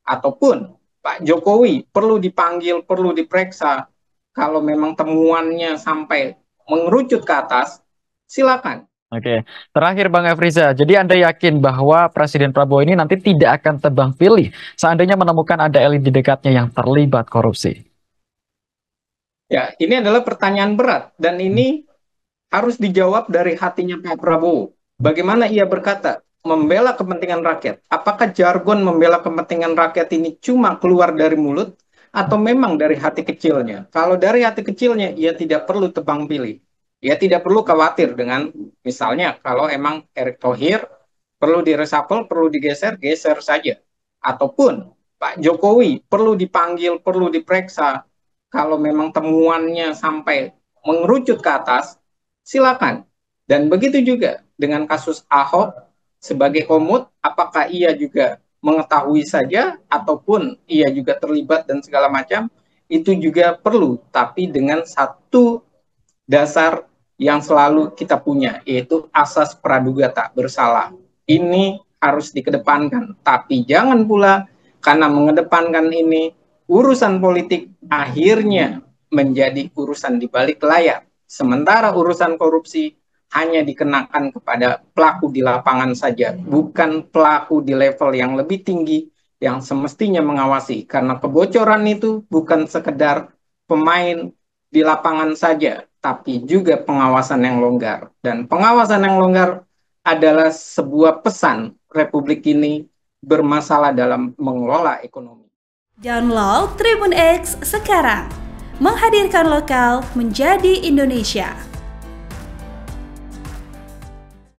ataupun Pak Jokowi perlu dipanggil, perlu diperiksa, kalau memang temuannya sampai mengerucut ke atas, silakan. Oke, terakhir Bang Efriza, jadi Anda yakin bahwa Presiden Prabowo ini nanti tidak akan tebang pilih seandainya menemukan ada elit di dekatnya yang terlibat korupsi? Ya, ini adalah pertanyaan berat dan ini harus dijawab dari hatinya Pak Prabowo. Bagaimana ia berkata, membela kepentingan rakyat. Apakah jargon membela kepentingan rakyat ini cuma keluar dari mulut atau memang dari hati kecilnya? Kalau dari hati kecilnya, ia tidak perlu tebang pilih. Ia tidak perlu khawatir dengan, misalnya, kalau emang Erick Thohir perlu direshuffle, perlu digeser, geser saja. Ataupun Pak Jokowi perlu dipanggil, perlu diperiksa. Kalau memang temuannya sampai mengerucut ke atas, silakan. Dan begitu juga dengan kasus Ahok sebagai komut, apakah ia juga mengetahui saja ataupun ia juga terlibat dan segala macam, itu juga perlu, tapi dengan satu dasar yang selalu kita punya, yaitu asas praduga tak bersalah. Ini harus dikedepankan, tapi jangan pula karena mengedepankan ini, urusan politik akhirnya menjadi urusan di balik layar. Sementara urusan korupsi hanya dikenakan kepada pelaku di lapangan saja, bukan pelaku di level yang lebih tinggi yang semestinya mengawasi. Karena kebocoran itu bukan sekedar pemain di lapangan saja, tapi juga pengawasan yang longgar. Dan pengawasan yang longgar adalah sebuah pesan Republik ini bermasalah dalam mengelola ekonomi. Download Tribun X sekarang, menghadirkan lokal menjadi Indonesia.